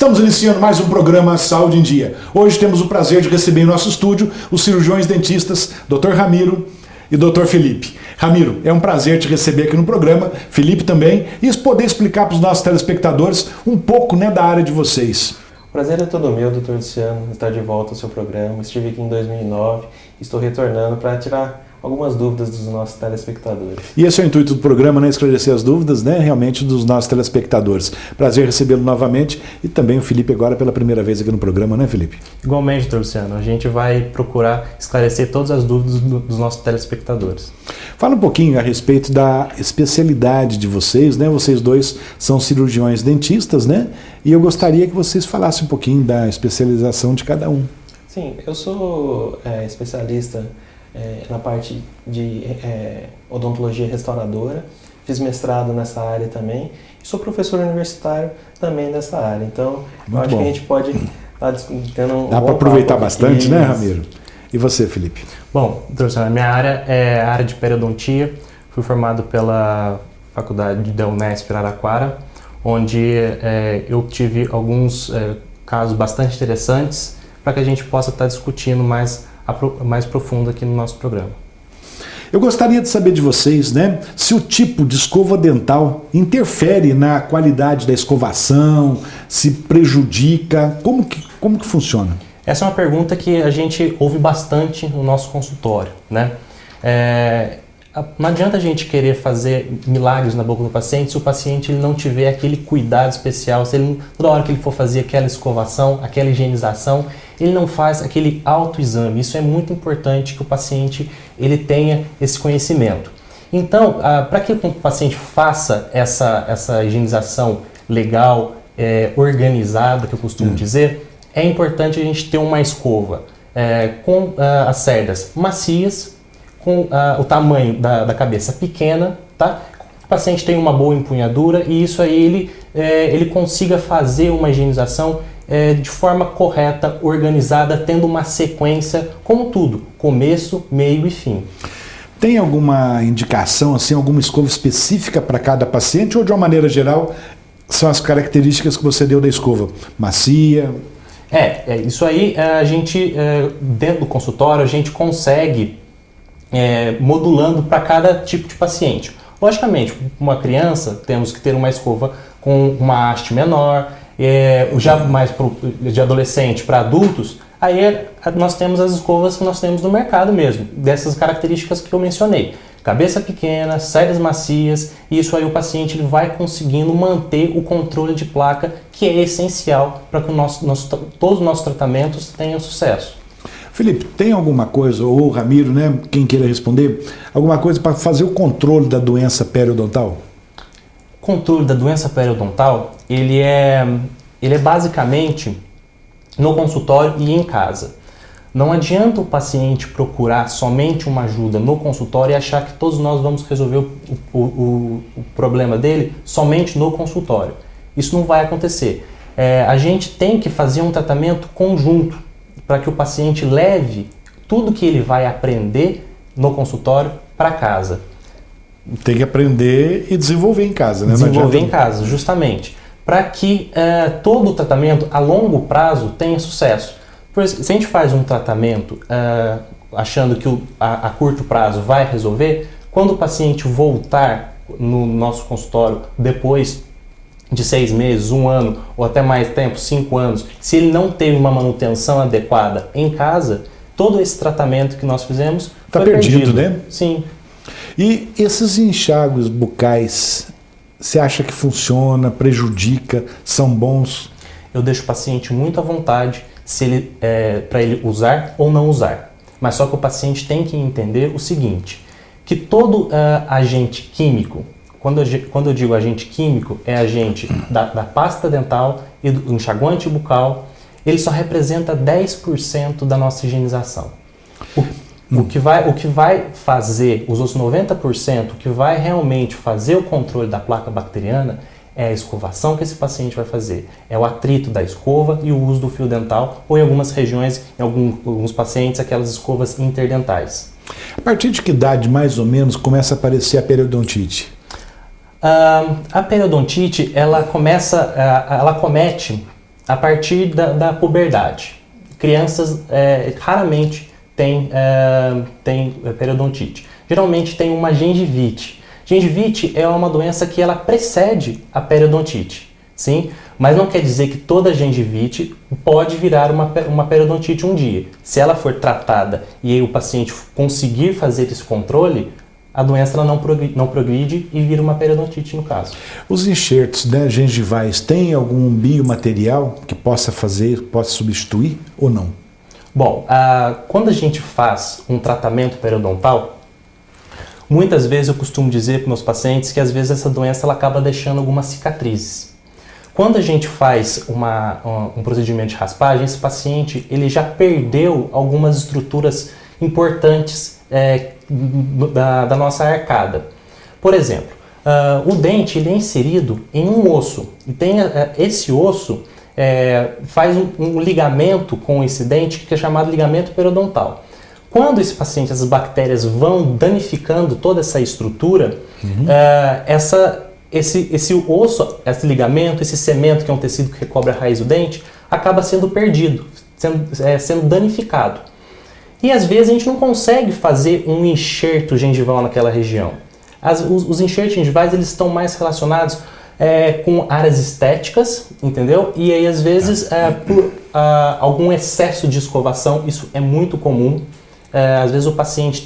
Estamos iniciando mais um programa Saúde em Dia. Hoje temos o prazer de receber em nosso estúdio os cirurgiões dentistas Dr. Ramiro e Dr. Felipe. Ramiro, é um prazer te receber aqui no programa, Felipe também, e poder explicar para os nossos telespectadores um pouco da área de vocês. O prazer é todo meu, Dr. Luciano, estar de volta ao seu programa. Estive aqui em 2009 e estou retornando para tirar algumas dúvidas dos nossos telespectadores. E esse é o intuito do programa, esclarecer as dúvidas, realmente dos nossos telespectadores. Prazer recebê-lo novamente e também o Felipe agora pela primeira vez aqui no programa, Felipe? Igualmente, Dr. Luciano, a gente vai procurar esclarecer todas as dúvidas dos nossos telespectadores. Fala um pouquinho a respeito da especialidade de vocês, Vocês dois são cirurgiões dentistas, E eu gostaria que vocês falassem um pouquinho da especialização de cada um. Sim, eu sou especialista na parte de odontologia restauradora, fiz mestrado nessa área também e sou professor universitário também nessa área. Então, eu acho que a gente pode estar discutindo Dá para aproveitar bastante, Ramiro? E você, Felipe? Bom, doutor, a minha área é a área de periodontia. Fui formado pela faculdade da Unesp Araraquara, onde eu tive alguns casos bastante interessantes para que a gente possa estar discutindo mais profundo aqui no nosso programa. Eu gostaria de saber de vocês, se o tipo de escova dental interfere na qualidade da escovação, se prejudica, como que funciona? Essa é uma pergunta que a gente ouve bastante no nosso consultório, Não adianta a gente querer fazer milagres na boca do paciente se o paciente ele não tiver aquele cuidado especial, se ele, toda hora que ele for fazer aquela escovação, aquela higienização, ele não faz aquele autoexame. Isso é muito importante que o paciente ele tenha esse conhecimento. Então, para que o paciente faça essa higienização legal, organizada, que eu costumo dizer, é importante a gente ter uma escova com as cerdas macias, com o tamanho da cabeça pequena, tá? O paciente tem uma boa empunhadura e isso aí ele consiga fazer uma higienização de forma correta, organizada, tendo uma sequência, como tudo, começo, meio e fim. Tem alguma indicação, alguma escova específica para cada paciente ou de uma maneira geral são as características que você deu da escova? Macia? Isso aí a gente, dentro do consultório, a gente consegue modulando para cada tipo de paciente. Logicamente, uma criança, temos que ter uma escova com uma haste menor, já mais de adolescente para adultos, aí nós temos as escovas que nós temos no mercado mesmo, dessas características que eu mencionei. Cabeça pequena, cerdas macias, e isso aí o paciente ele vai conseguindo manter o controle de placa, que é essencial para que todos os nossos tratamentos tenham sucesso. Felipe, tem alguma coisa, ou Ramiro, quem queira responder, alguma coisa para fazer o controle da doença periodontal? O controle da doença periodontal, ele é basicamente no consultório e em casa. Não adianta o paciente procurar somente uma ajuda no consultório e achar que todos nós vamos resolver o problema dele somente no consultório. Isso não vai acontecer. A gente tem que fazer um tratamento conjunto para que o paciente leve tudo que ele vai aprender no consultório para casa. Tem que aprender e desenvolver em casa, Desenvolver em casa, justamente. Para que todo o tratamento a longo prazo tenha sucesso. Se a gente faz um tratamento achando que a curto prazo vai resolver, quando o paciente voltar no nosso consultório depois de 6 meses, 1 ano ou até mais tempo, 5 anos, se ele não teve uma manutenção adequada em casa, todo esse tratamento que nós fizemos está perdido, Sim. E esses enxágues bucais, você acha que funciona, prejudica, são bons? Eu deixo o paciente muito à vontade para ele usar ou não usar. Mas só que o paciente tem que entender o seguinte, que todo agente químico, quando eu digo agente químico, é agente da pasta dental e do enxaguante bucal, ele só representa 10% da nossa higienização. O que vai fazer, os outros 90%, o que vai realmente fazer o controle da placa bacteriana é a escovação que esse paciente vai fazer. É o atrito da escova e o uso do fio dental, ou em algumas regiões, em alguns pacientes, aquelas escovas interdentais. A partir de que idade, mais ou menos, começa a aparecer a periodontite? A periodontite, ela comete a partir da puberdade. Crianças raramente têm periodontite. Geralmente tem uma gengivite. Gengivite é uma doença que ela precede a periodontite, sim? Mas não quer dizer que toda gengivite pode virar uma periodontite um dia. Se ela for tratada e aí o paciente conseguir fazer esse controle, a doença ela não progride e vira uma periodontite no caso. Os enxertos, né, gengivais têm algum biomaterial que possa substituir ou não? Bom, quando a gente faz um tratamento periodontal, muitas vezes eu costumo dizer para meus pacientes que às vezes essa doença ela acaba deixando algumas cicatrizes. Quando a gente faz um procedimento de raspagem, esse paciente ele já perdeu algumas estruturas importantes da nossa arcada. Por exemplo, o dente ele é inserido em um osso e esse osso faz um ligamento com esse dente que é chamado ligamento periodontal. Quando esse paciente, essas bactérias vão danificando toda essa estrutura, esse osso, esse ligamento, esse cemento que é um tecido que recobre a raiz do dente, acaba sendo perdido, sendo danificado. E às vezes a gente não consegue fazer um enxerto gengival naquela região. Os enxertos gengivais eles estão mais relacionados com áreas estéticas, entendeu? E aí às vezes por algum excesso de escovação, isso é muito comum. Às vezes o paciente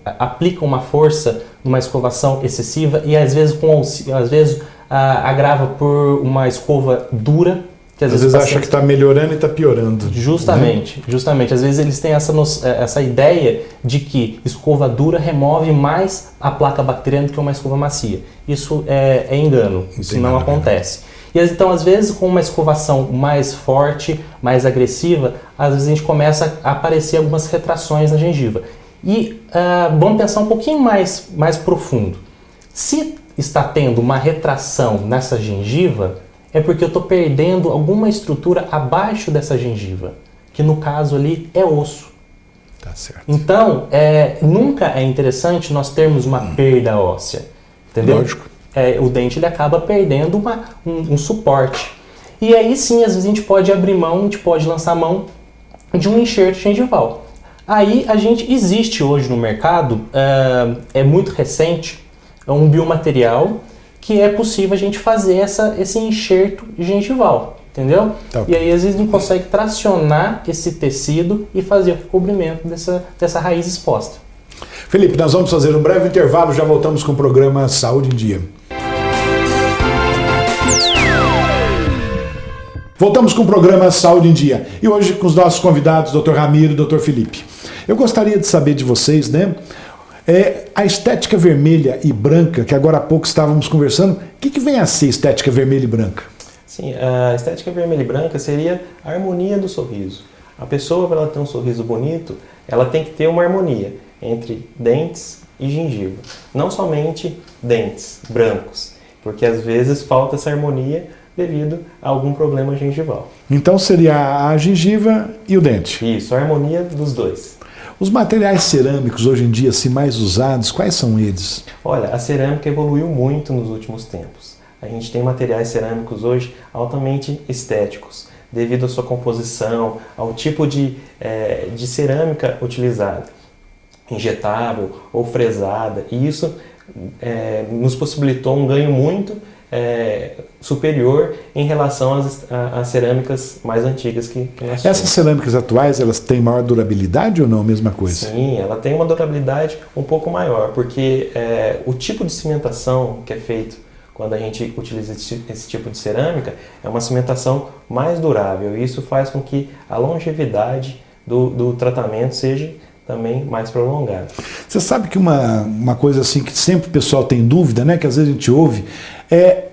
aplica uma força numa escovação excessiva e às vezes agrava por uma escova dura. Que às vezes acha que está melhorando e está piorando. Justamente, né? Justamente. Às vezes eles têm essa ideia de que escova dura remove mais a placa bacteriana do que uma escova macia. Isso é engano, isso não acontece. E então, às vezes, com uma escovação mais forte, mais agressiva, às vezes a gente começa a aparecer algumas retrações na gengiva. E vamos pensar um pouquinho mais profundo. Se está tendo uma retração nessa gengiva, é porque eu estou perdendo alguma estrutura abaixo dessa gengiva, que no caso ali é osso. Tá certo. Então, nunca é interessante nós termos uma perda óssea, entendeu? Lógico. O dente ele acaba perdendo um suporte. E aí sim, às vezes a gente pode abrir mão, a gente pode lançar mão de um enxerto gengival. Aí existe hoje no mercado, é muito recente, é um biomaterial que é possível a gente fazer esse enxerto gengival, entendeu? Tá. E aí às vezes a gente consegue tracionar esse tecido e fazer o recobrimento dessa raiz exposta. Felipe, nós vamos fazer um breve intervalo, já voltamos com o programa Saúde em Dia. Voltamos com o programa Saúde em Dia e hoje com os nossos convidados, Dr. Ramiro e Dr. Felipe. Eu gostaria de saber de vocês, né? A estética vermelha e branca, que agora há pouco estávamos conversando, o que vem a ser estética vermelha e branca? Sim, a estética vermelha e branca seria a harmonia do sorriso. A pessoa, para ela ter um sorriso bonito, ela tem que ter uma harmonia entre dentes e gengiva. Não somente dentes brancos, porque às vezes falta essa harmonia devido a algum problema gengival. Então seria a gengiva e o dente? Isso, a harmonia dos dois. Os materiais cerâmicos hoje em dia, assim, mais usados, quais são eles? Olha, a cerâmica evoluiu muito nos últimos tempos. A gente tem materiais cerâmicos hoje altamente estéticos, devido à sua composição, ao tipo de cerâmica utilizada, injetável ou fresada, e isso nos possibilitou um ganho muito superior em relação às cerâmicas mais antigas que nós tínhamos. Essas cerâmicas atuais, elas têm maior durabilidade ou não? A mesma coisa? Sim, ela tem uma durabilidade um pouco maior, porque o tipo de cimentação que é feito quando a gente utiliza esse tipo de cerâmica é uma cimentação mais durável, e isso faz com que a longevidade do tratamento seja também mais prolongada. Você sabe que uma coisa assim que sempre o pessoal tem dúvida, né, que às vezes a gente ouve, é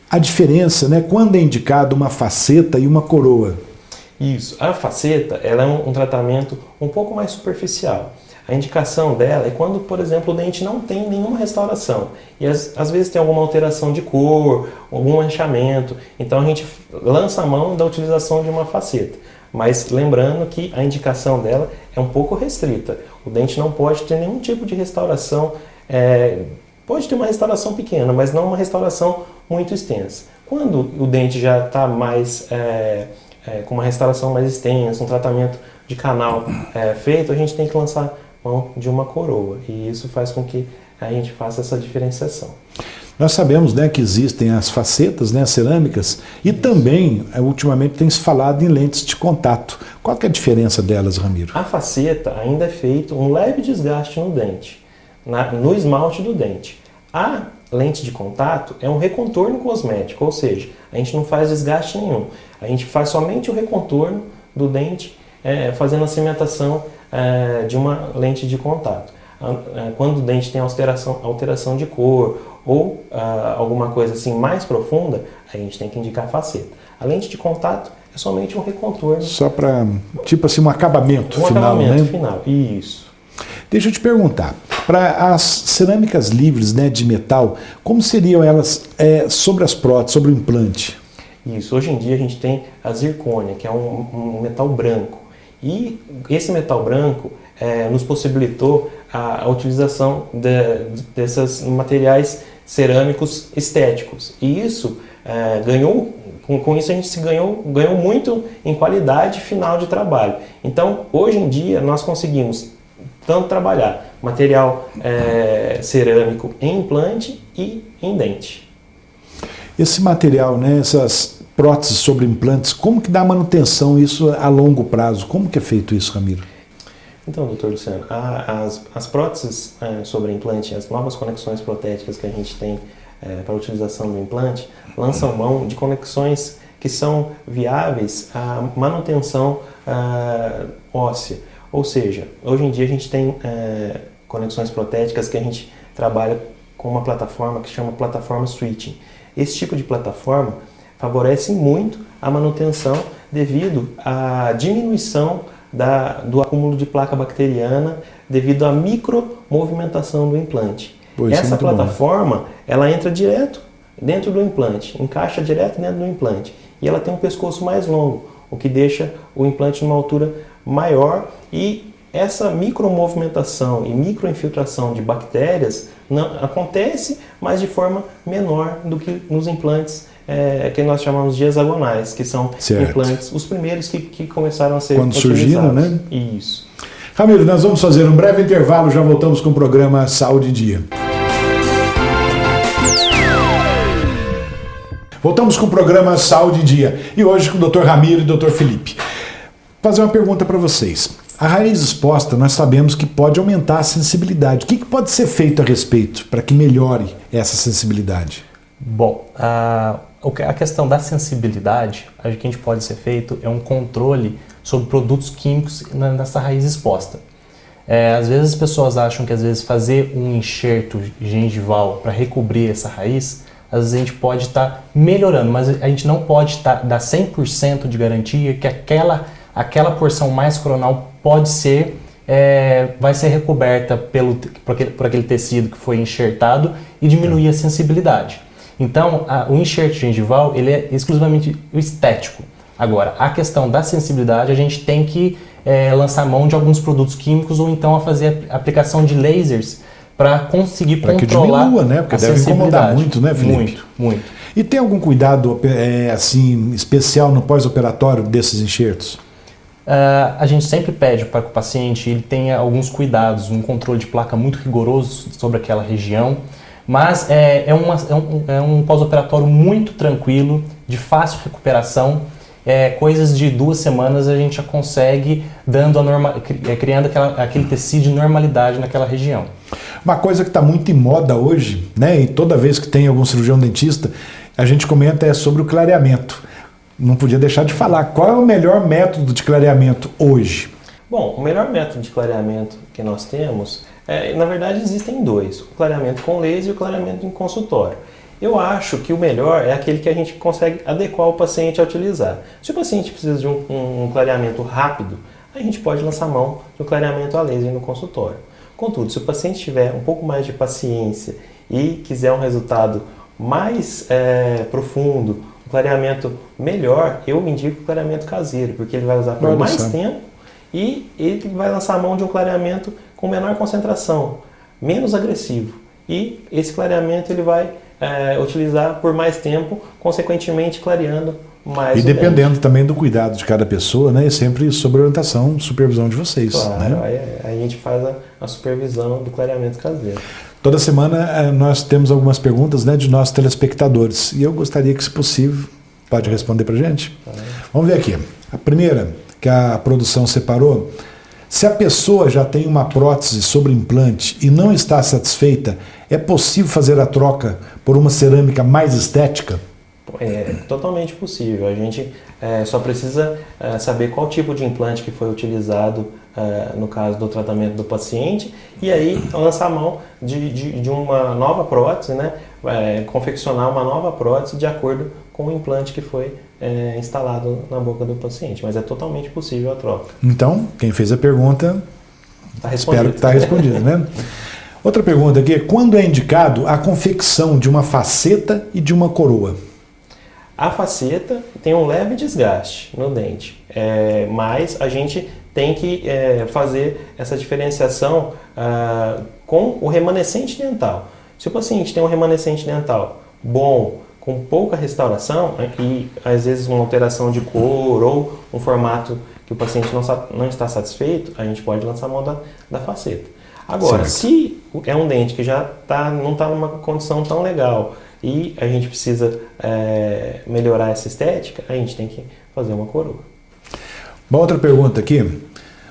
a diferença, né, quando é indicado uma faceta e uma coroa. Isso, a faceta ela é um tratamento um pouco mais superficial. A indicação dela é quando, por exemplo, o dente não tem nenhuma restauração e às vezes tem alguma alteração de cor, algum manchamento, então a gente lança a mão da utilização de uma faceta. Mas lembrando que a indicação dela é um pouco restrita. O dente não pode ter nenhum tipo de restauração, pode ter uma restauração pequena, mas não uma restauração muito extensa. Quando o dente já está mais com uma restauração mais extensa, um tratamento de canal feito, a gente tem que lançar mão de uma coroa. E isso faz com que a gente faça essa diferenciação. Nós sabemos, né, que existem as facetas, né, as cerâmicas, e também, ultimamente, tem se falado em lentes de contato. Qual que é a diferença delas, Ramiro? A faceta ainda é feito um leve desgaste no dente, no esmalte do dente. A lente de contato é um recontorno cosmético, ou seja, a gente não faz desgaste nenhum. A gente faz somente o recontorno do dente, fazendo a cimentação de uma lente de contato. Quando o dente tem alteração de cor ou alguma coisa assim mais profunda, a gente tem que indicar faceta. A lente de contato é somente um recontorno. Só para, tipo assim, um acabamento final, acabamento né? final, isso. Deixa eu te perguntar, para as cerâmicas livres, né, de metal, como seriam elas sobre as próteses, sobre o implante? Isso, hoje em dia a gente tem a zircônia, que é um metal branco. E esse metal branco nos possibilitou a utilização desses materiais cerâmicos estéticos. E isso com isso a gente ganhou muito em qualidade final de trabalho. Então, hoje em dia, nós conseguimos tanto trabalhar material cerâmico em implante e em dente. Esse material, né, essas próteses sobre implantes, como que dá manutenção isso a longo prazo? Como que é feito isso, Ramiro? Então, doutor Luciano, as próteses sobre implante, as novas conexões protéticas que a gente tem para a utilização do implante, lançam mão de conexões que são viáveis à manutenção óssea. Ou seja, hoje em dia a gente tem conexões protéticas que a gente trabalha com uma plataforma que chama plataforma switching. Esse tipo de plataforma favorece muito a manutenção devido à diminuição do acúmulo de placa bacteriana devido à micromovimentação do implante. Essa plataforma, ela entra direto dentro do implante, encaixa direto dentro do implante e ela tem um pescoço mais longo, o que deixa o implante numa altura maior e essa micromovimentação e microinfiltração de bactérias não acontece, mas de forma menor do que nos implantes que nós chamamos de hexagonais, que são implantes, os primeiros que começaram a ser quando utilizados. Surgiram, né? Isso. Ramiro, nós vamos fazer um breve intervalo, já voltamos com o programa Saúde em Dia. Voltamos com o programa Saúde em Dia e hoje com o Dr. Ramiro e o Dr. Felipe. Vou fazer uma pergunta para vocês. A raiz exposta, nós sabemos que pode aumentar a sensibilidade. O que pode ser feito a respeito para que melhore essa sensibilidade? Bom, a questão da sensibilidade, o que a gente pode ser feito é um controle sobre produtos químicos nessa raiz exposta. Às vezes as pessoas acham que às vezes fazer um enxerto gengival para recobrir essa raiz, às vezes a gente pode estar melhorando, mas a gente não pode dar 100% de garantia que aquela porção mais coronal pode ser, vai ser recoberta por aquele tecido que foi enxertado e diminuir a sensibilidade. Então, o enxerto gengival ele é exclusivamente estético. Agora, a questão da sensibilidade, a gente tem que lançar mão de alguns produtos químicos ou então a fazer a aplicação de lasers para conseguir controlar que diminua, né? Porque deve incomodar muito, né, Felipe? Muito, muito. E tem algum cuidado assim especial no pós-operatório desses enxertos? A gente sempre pede para que o paciente ele tenha alguns cuidados, um controle de placa muito rigoroso sobre aquela região, mas é um pós-operatório muito tranquilo, de fácil recuperação. Coisas de 2 semanas a gente já consegue criando aquele tecido de normalidade naquela região. Uma coisa que está muito em moda hoje, né, e toda vez que tem algum cirurgião dentista, a gente comenta sobre o clareamento. Não podia deixar de falar. Qual é o melhor método de clareamento hoje? Bom, o melhor método de clareamento que nós temos, na verdade existem 2, o clareamento com laser e o clareamento em consultório. Eu acho que o melhor é aquele que a gente consegue adequar o paciente a utilizar. Se o paciente precisa de um clareamento rápido, a gente pode lançar mão do clareamento a laser no consultório. Contudo, se o paciente tiver um pouco mais de paciência e quiser um resultado mais profundo, um clareamento melhor, eu indico o clareamento caseiro, porque ele vai usar por mais tempo e ele vai lançar a mão de um clareamento com menor concentração, menos agressivo. E esse clareamento ele vai utilizar por mais tempo, consequentemente clareando mais E o dependendo dente. também do cuidado de cada pessoa, né? E sempre sob orientação, supervisão de vocês. Claro, Né? aí a gente faz a supervisão do clareamento caseiro. Toda semana nós temos algumas perguntas, né, de nossos telespectadores. E eu gostaria que, se possível, pode responder para a gente? Vamos ver aqui. A primeira, que a produção separou. Se a pessoa já tem uma prótese sobre implante e não está satisfeita, é possível fazer a troca por uma cerâmica mais estética? É totalmente possível. A gente só precisa saber qual tipo de implante que foi utilizado no caso do tratamento do paciente e aí lançar a mão de uma nova prótese, né? Confeccionar uma nova prótese de acordo com o implante que foi instalado na boca do paciente. Mas é totalmente possível a troca. Então, quem fez a pergunta, espero que está respondido, né? Outra pergunta aqui, quando é indicado a confecção de uma faceta e de uma coroa? A faceta tem um leve desgaste no dente, mas a gente tem que fazer essa diferenciação com o remanescente dental. Se o paciente tem um remanescente dental bom, com pouca restauração e às vezes uma alteração de cor ou um formato que o paciente não está satisfeito, a gente pode lançar a mão da faceta. Agora, Certo. se é um dente que já não está numa condição tão legal e a gente precisa melhorar essa estética, a gente tem que fazer uma coroa. Uma outra pergunta aqui.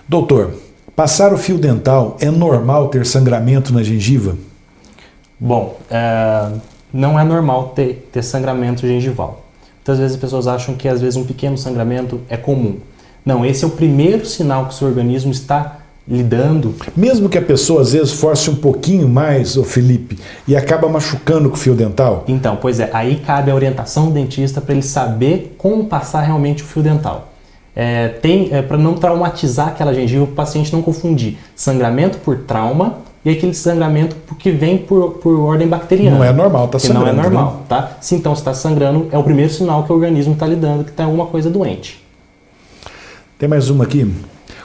Doutor, passar o fio dental é normal ter sangramento na gengiva? Bom, não é normal ter sangramento gengival. Muitas vezes as pessoas acham que às vezes um pequeno sangramento é comum. Não, esse é o primeiro sinal que o seu organismo está lidando. Mesmo que a pessoa às vezes force um pouquinho mais, ô Felipe, e acaba machucando com o fio dental? Então, pois é, aí cabe a orientação do dentista para ele saber como passar realmente o fio dental. Para não traumatizar aquela gengiva, o paciente não confundir sangramento por trauma e aquele sangramento que vem por ordem bacteriana. Não é normal, está sangrando. Não é normal, né? tá? Se então está sangrando, é o primeiro sinal que o organismo está lidando, que tem alguma coisa doente. Tem mais uma aqui.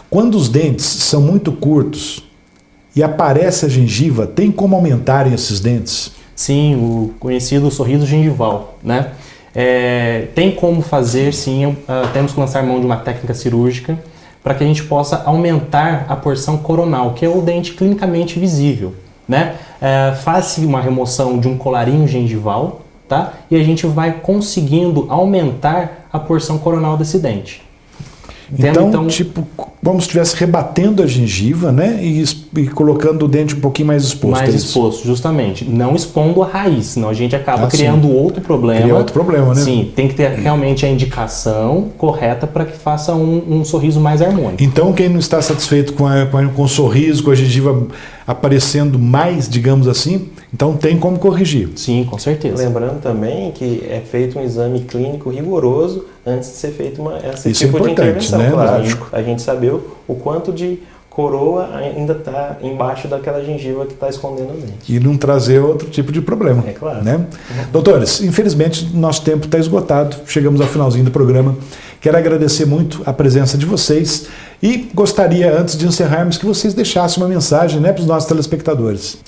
Quando os dentes são muito curtos e aparece a gengiva, tem como aumentarem esses dentes? Sim, o conhecido sorriso gengival, né? Tem como fazer, sim, temos que lançar mão de uma técnica cirúrgica para que a gente possa aumentar a porção coronal, que é o dente clinicamente visível, né? Faz-se uma remoção de um colarinho gengival, tá? E a gente vai conseguindo aumentar a porção coronal desse dente. Então, tipo, como se estivesse rebatendo a gengiva, né? E colocando o dente um pouquinho mais exposto. Mais exposto, justamente. Não expondo a raiz, senão a gente acaba criando sim. outro problema. Cria outro problema, né? Sim, tem que ter realmente a indicação correta para que faça um sorriso mais harmônico. Então, quem não está satisfeito com o sorriso, com a gengiva aparecendo mais, digamos assim, então tem como corrigir. Sim, com certeza. Lembrando também que é feito um exame clínico rigoroso antes de ser feito esse Isso é tipo de importante, intervenção. né? Claro, Lógico. a gente saber o quanto de coroa ainda está embaixo daquela gengiva que está escondendo o dente. E não trazer outro tipo de problema. É claro. Né? Doutores, infelizmente nosso tempo está esgotado, chegamos ao finalzinho do programa. Quero agradecer muito a presença de vocês e gostaria, antes de encerrarmos, que vocês deixassem uma mensagem, né, para os nossos telespectadores.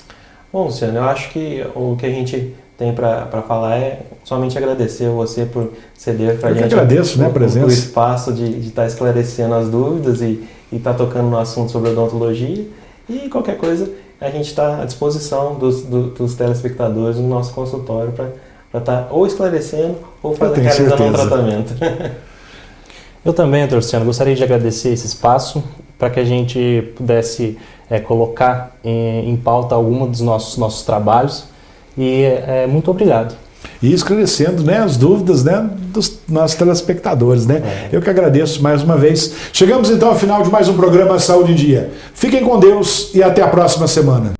Bom, Luciano, eu acho que o que a gente tem para falar é somente agradecer você por ceder para a gente agradeço, né, a presença. o espaço de estar esclarecendo as dúvidas e estar tocando no assunto sobre odontologia. E qualquer coisa, a gente está à disposição dos telespectadores no nosso consultório para estar ou esclarecendo ou realizando um tratamento. Eu também, doutor Luciano, gostaria de agradecer esse espaço para que a gente pudesse colocar em pauta alguns dos nossos trabalhos e muito obrigado. E esclarecendo, né, as dúvidas, né, dos nossos telespectadores, né? Eu que agradeço mais uma vez. Chegamos então ao final de mais um programa Saúde em Dia. Fiquem com Deus e até a próxima semana.